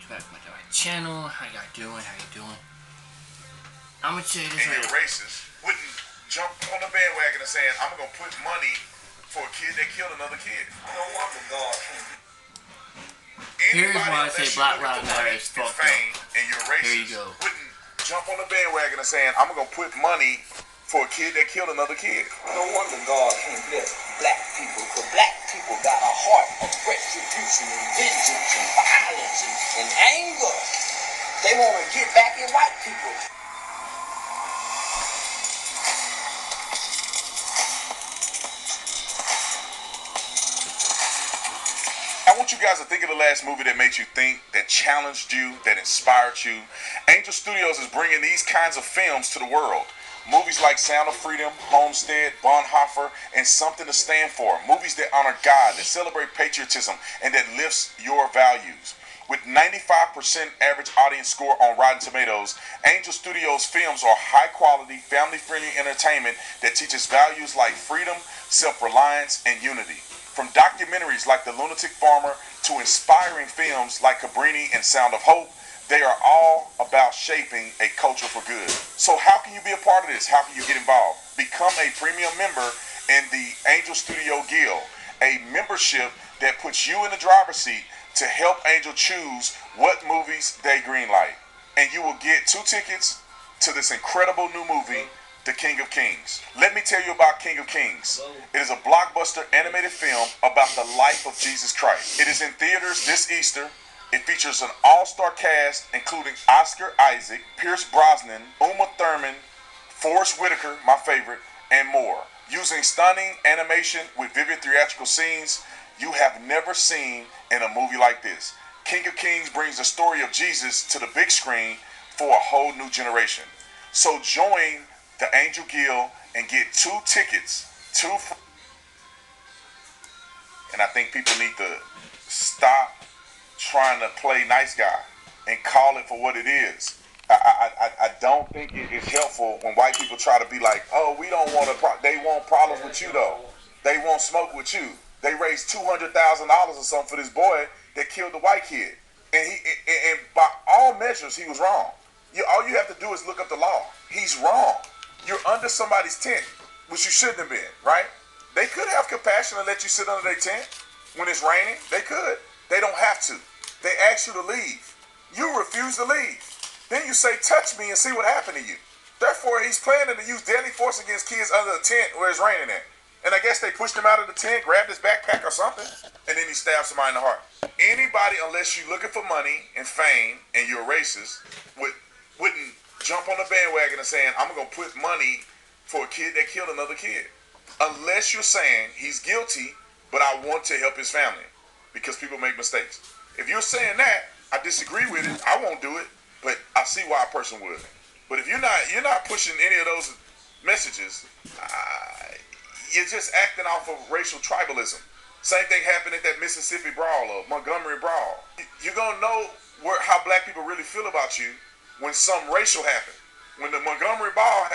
back to my channel. How y'all doing? I'm gonna tell you this and you're racist, wouldn't jump on the bandwagon and saying, I'm gonna put money for a kid that killed another kid. No wonder God can't. Here's why I say Black Lives Matter is fucked up. And you're racist, Here you go. wouldn't jump on the bandwagon and saying, I'm gonna put money for a kid that killed another kid. No wonder God can't bless black people, because black people got a heart of retribution and vengeance and violence and anger. They want to get back at white people. I want you guys to think of the last movie that made you think, that challenged you, that inspired you. Angel Studios is bringing these kinds of films to the world. Movies like Sound of Freedom, Homestead, Bonhoeffer, and Something to Stand For. Movies that honor God, that celebrate patriotism, and that lifts your values. With 95% average audience score on Rotten Tomatoes, Angel Studios films are high-quality, family-friendly entertainment that teaches values like freedom, self-reliance, and unity. From documentaries like The Lunatic Farmer to inspiring films like Cabrini and Sound of Hope, they are all about shaping a culture for good. So how can you be a part of this? How can you get involved? Become a premium member in the Angel Studio Guild, a membership that puts you in the driver's seat to help Angel choose what movies they greenlight. And you will get 2 tickets to this incredible new movie, The King of Kings. Let me tell you about King of Kings. It is a blockbuster animated film about the life of Jesus Christ. It is in theaters this Easter. It features an all-star cast including Oscar Isaac, Pierce Brosnan, Uma Thurman, Forrest Whitaker, my favorite, and more. Using stunning animation with vivid theatrical scenes you have never seen in a movie like this. King of Kings brings the story of Jesus to the big screen for a whole new generation. So join the Angel Guild and get 2 tickets. And I think people need to stop trying to play nice guy and call it for what it is. I don't think it is helpful when white people try to be like, oh, we don't want to, they want problems with you though. They won't smoke with you. They raised $200,000 or something for this boy that killed the white kid. And by all measures, he was wrong. All you have to do is look up the law. He's wrong. You're under somebody's tent, which you shouldn't have been, right? They could have compassion and let you sit under their tent when it's raining. They could. They don't have to. They ask you to leave. You refuse to leave. Then you say, touch me and see what happened to you. Therefore, he's planning to use deadly force against kids under a tent where it's raining at. And I guess they pushed him out of the tent, grabbed his backpack or something, and then he stabbed somebody in the heart. Anybody, unless you're looking for money and fame and you're a racist, wouldn't jump on the bandwagon and saying, I'm going to put money for a kid that killed another kid. Unless you're saying he's guilty, but I want to help his family. Because people make mistakes. If you're saying that, I disagree with it. I won't do it, but I see why a person would. But if you're not pushing any of those messages, you're just acting off of racial tribalism. Same thing happened at that Mississippi brawl or Montgomery brawl. You're gonna know how black people really feel about you when some racial happened. When the Montgomery brawl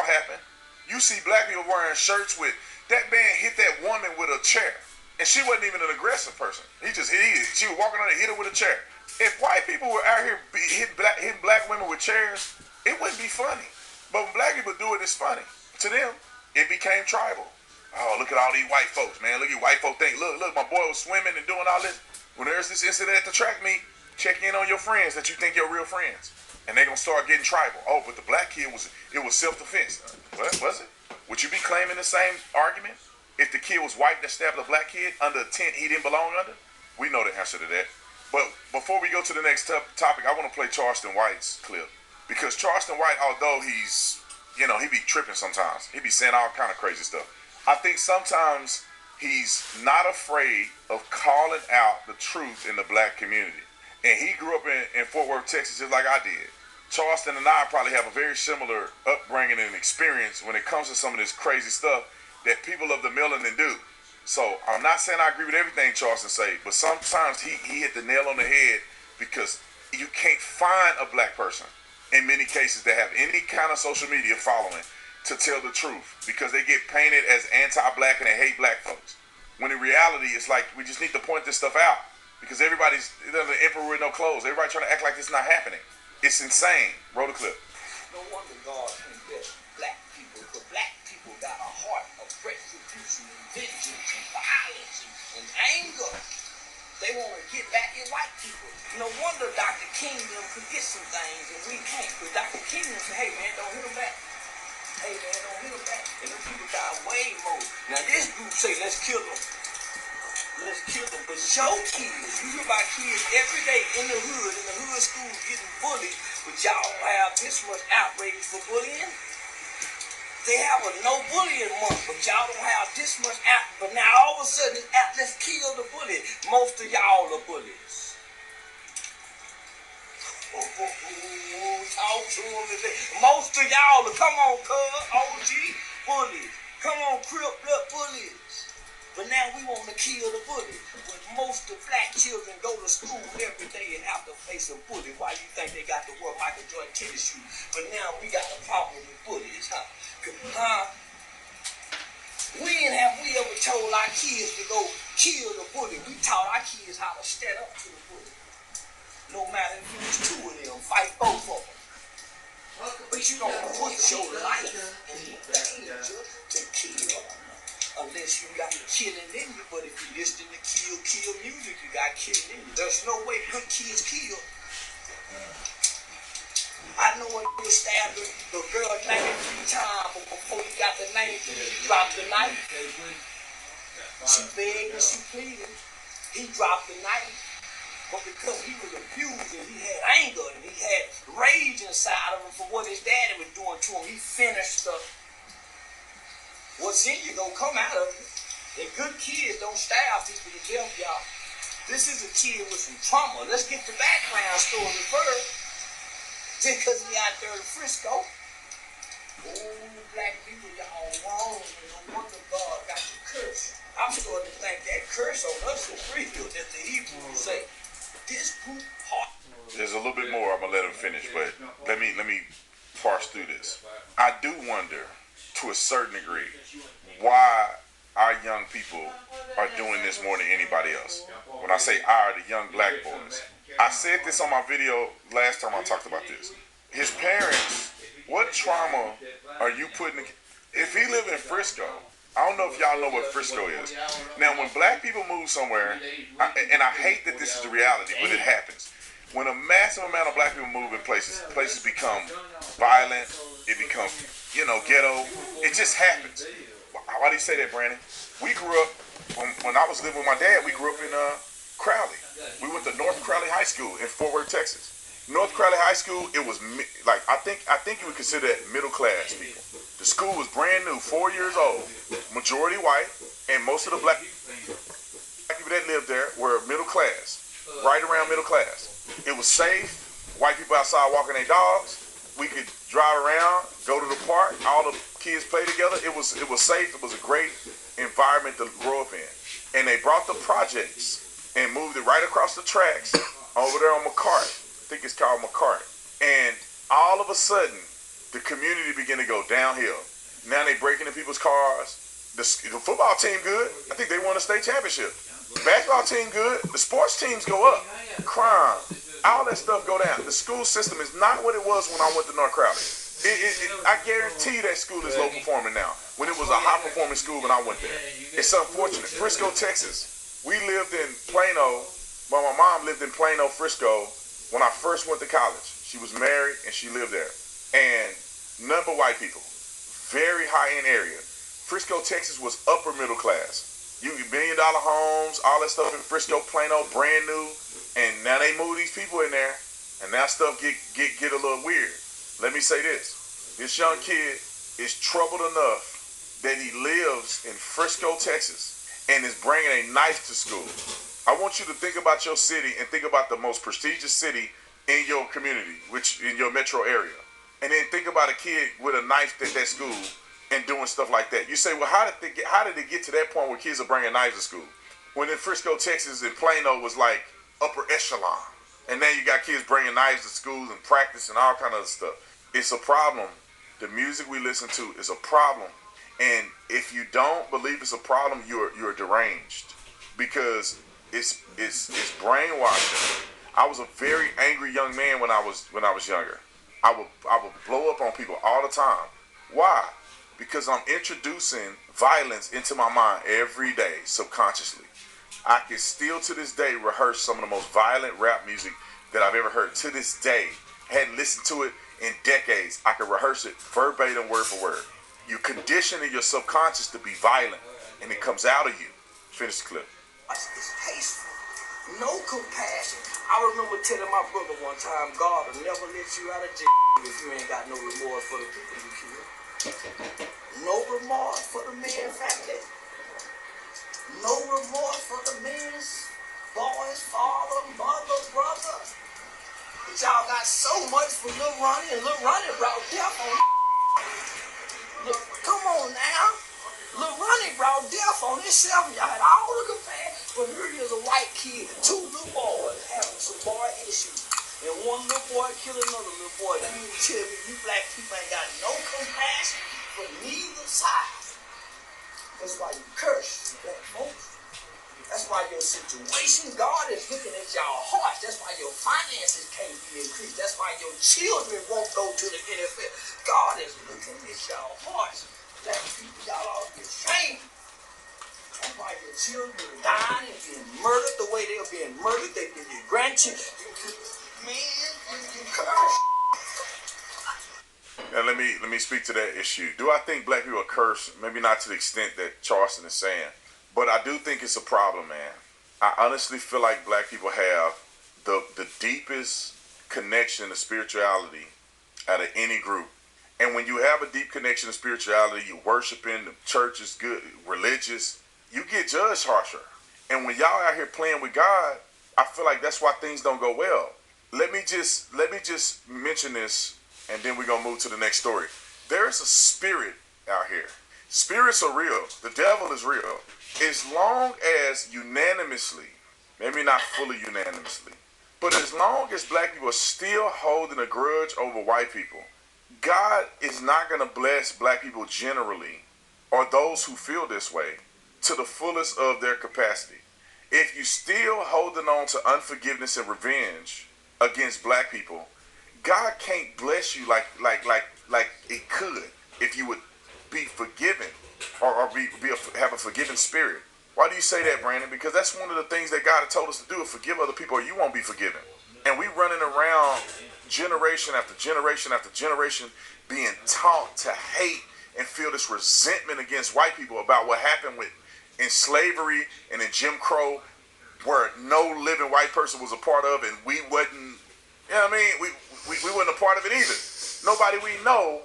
happened, you see black people wearing shirts with that man hit that woman with a chair. And she wasn't even an aggressive person. She was walking on and hit her with a chair. If white people were out here hitting black women with chairs, it wouldn't be funny. But when black people do it, it's funny. To them, it became tribal. Oh, look at all these white folks, man. Look at white folks think, look, my boy was swimming and doing all this. When there's this incident at the track meet, check in on your friends that you think you're real friends. And they're going to start getting tribal. Oh, but the black kid, it was self-defense. What, was it? Would you be claiming the same argument? If the kid was white that stabbed a black kid under a tent he didn't belong under? We know the answer to that. But before we go to the next topic, I want to play Charleston White's clip. Because Charleston White, although he's, he be tripping sometimes. He be saying all kind of crazy stuff. I think sometimes he's not afraid of calling out the truth in the black community. And he grew up in Fort Worth, Texas, just like I did. Charleston and I probably have a very similar upbringing and experience when it comes to some of this crazy stuff that people of the melanin do. So I'm not saying I agree with everything Charleston say, but sometimes he hit the nail on the head because you can't find a black person in many cases that have any kind of social media following to tell the truth because they get painted as anti-black and they hate black folks. When in reality, it's like we just need to point this stuff out because everybody's the emperor with no clothes. Everybody trying to act like it's not happening. It's insane. Roll the clip. No wonder God can't bless black people, because black people got a heart of retribution and vengeance and violence and anger. They want to get back at white people. No wonder Dr. King them could get some things and we can't. Because Dr. King them say, hey man, don't hit them back. Hey man, don't hit them back. And them people die way more. Now this group say, let's kill them. Let's kill them. But show kids, you hear about kids every day in the hood schools getting bullied, but y'all don't have this much outrage for bullying. They have a no bullying month, but y'all don't have this much out. But now all of a sudden, let's kill the bully. Most of y'all are bullies. Talk to them today. Most of y'all are, come on, cuz, OG, bullies. Come on, Crip Blood bullies. But now we want to kill the bully. But most of black children go to school every day and have to face a bully. Why you think they got to wear Michael Jordan tennis shoes? But now we got a problem with bullies, huh? When have we ever told our kids to go kill the bully? We taught our kids how to stand up to the bully. No matter if it was two of them, fight both of them. But you don't put your life in danger to kill. Unless you got killing in you. But if you listen to kill music, you got killing in you. There's no way good kids kill. I know when you stabbed the girl 93 times, but before you got the name, you dropped the knife. She begged and she pleaded. He dropped the knife. But because he was abused and he had anger and he had rage inside of him for what his daddy was doing to him, he finished the what's in you gonna come out of you. And good kids don't stab people to death, y'all. This is a kid with some trauma. Let's get the background story first. Just because he out there in Frisco. Oh, black people, y'all wrong. No wonder God got you cursed. I'm starting to think that curse on us is real, that the Hebrews say. This group heart. There's a little bit more. I'm gonna let him finish, but let me parse through this. I do wonder, to a certain degree, why our young people are doing this more than anybody else. When I say our, the young black boys. I said this on my video last time I talked about this. His parents, what trauma are you putting? If he lived in Frisco, I don't know if y'all know what Frisco is. Now, when black people move somewhere, and I hate that this is the reality, but it happens. When a massive amount of black people move in places become violent, it becomes, ghetto. It just happens. Why do you say that, Brandon? We grew up, when I was living with my dad, we grew up in Crowley. We went to North Crowley High School in Fort Worth, Texas. North Crowley High School, it was like, I think you would consider that middle class people. The school was brand new, 4 years old, majority white, and most of the black people that lived there were middle class, right around middle class. It was safe. White people outside walking their dogs. We could drive around, go to the park. All the kids play together. It was safe. It was a great environment to grow up in. And they brought the projects and moved it right across the tracks over there on McCart. I think it's called McCart. And all of a sudden, the community began to go downhill. Now they breaking into people's cars. The football team good. I think they won a state championship. Basketball team good. The sports teams go up. Crime. All that stuff go down. The school system is not what it was when I went to North Crowley. I guarantee that school is low performing now. When it was a high performing school when I went there. It's unfortunate. Frisco, Texas. We lived in Plano. Well, my mom lived in Plano, Frisco when I first went to college. She was married and she lived there. And none but white people. Very high-end area. Frisco, Texas was upper middle class. You get $1 million homes, all that stuff in Frisco, Plano, brand new. And now they move these people in there, and now stuff get a little weird. Let me say this. This young kid is troubled enough that he lives in Frisco, Texas, and is bringing a knife to school. I want you to think about your city and think about the most prestigious city in your community, which in your metro area. And then think about a kid with a knife at that school and doing stuff like that. You say, well, how did it get to that point where kids are bringing knives to school? When in Frisco, Texas, and Plano was like upper echelon. And now you got kids bringing knives to schools and practice and all kind of stuff. It's a problem. The music we listen to is a problem. And if you don't believe it's a problem, you're deranged. Because It's brainwashing. I was a very angry young man when I was younger. I would blow up on people all the time. Why? Because I'm introducing violence into my mind every day subconsciously. I can still to this day rehearse some of the most violent rap music that I've ever heard. To this day, hadn't listened to it in decades. I can rehearse it verbatim, word for word. You conditioning your subconscious to be violent, and it comes out of you. Finish the clip. It's tasteful. No compassion. I remember telling my brother one time, God will never let you out of jail if you ain't got no remorse for the people you killed. No remorse for the man's family. No remorse for the man's boys, father, mother, brother. But y'all got so much for Lil Ronnie, and Lil Ronnie brought death on. Look, come on now. Lil Ronnie brought death on himself. Y'all had all the compassion. But here is a white kid, two little boys having some boy issues. And one little boy kill another little boy. You mean to tell me you black people ain't got no compassion for neither side? That's why you curse, black folks. That's why your situation, God is looking at y'all hearts. That's why your finances can't be increased. That's why your children won't go to the NFL. God is looking at y'all hearts. Black people, y'all ought to be ashamed. That's why your children are dying and being murdered the way they're being murdered. They've been your grandchildren. Man, you curse. Now let me speak to that issue. Do I think black people are cursed? Maybe not to the extent that Charleston is saying, but I do think it's a problem, man. I honestly feel like black people have the deepest connection to spirituality out of any group. And when you have a deep connection to spirituality, you're worshiping, the church is good, religious, you get judged harsher. And when y'all out here playing with God, I feel like that's why things don't go well. Let me just mention this, and then we're gonna move to the next story. There's a spirit out here. Spirits are real. The devil is real. As long as unanimously, maybe not fully unanimously, but as long as black people are still holding a grudge over white people, God is not going to bless black people generally, or those who feel this way, to the fullest of their capacity. If you still holding on to unforgiveness and revenge against black people, God can't bless you like it could if you would be forgiven or have a forgiving spirit. Why do you say that, Brandon? Because that's one of the things that God has told us to do, is forgive other people or you won't be forgiven. And we running around generation after generation after generation being taught to hate and feel this resentment against white people about what happened in slavery and in Jim Crow, where no living white person was a part of, and we wasn't, you know what I mean? We wasn't a part of it either. Nobody we know,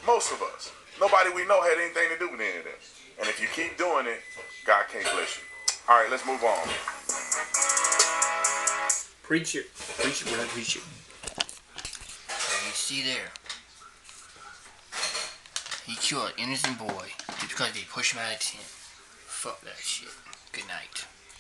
most of us, nobody we know had anything to do with any of this. And if you keep doing it, God can't bless you. All right, let's move on. Preach it. Preach it, brother. Preach it. So you see there, he killed an innocent boy just because they pushed him out of tent. Fuck that shit. Good night.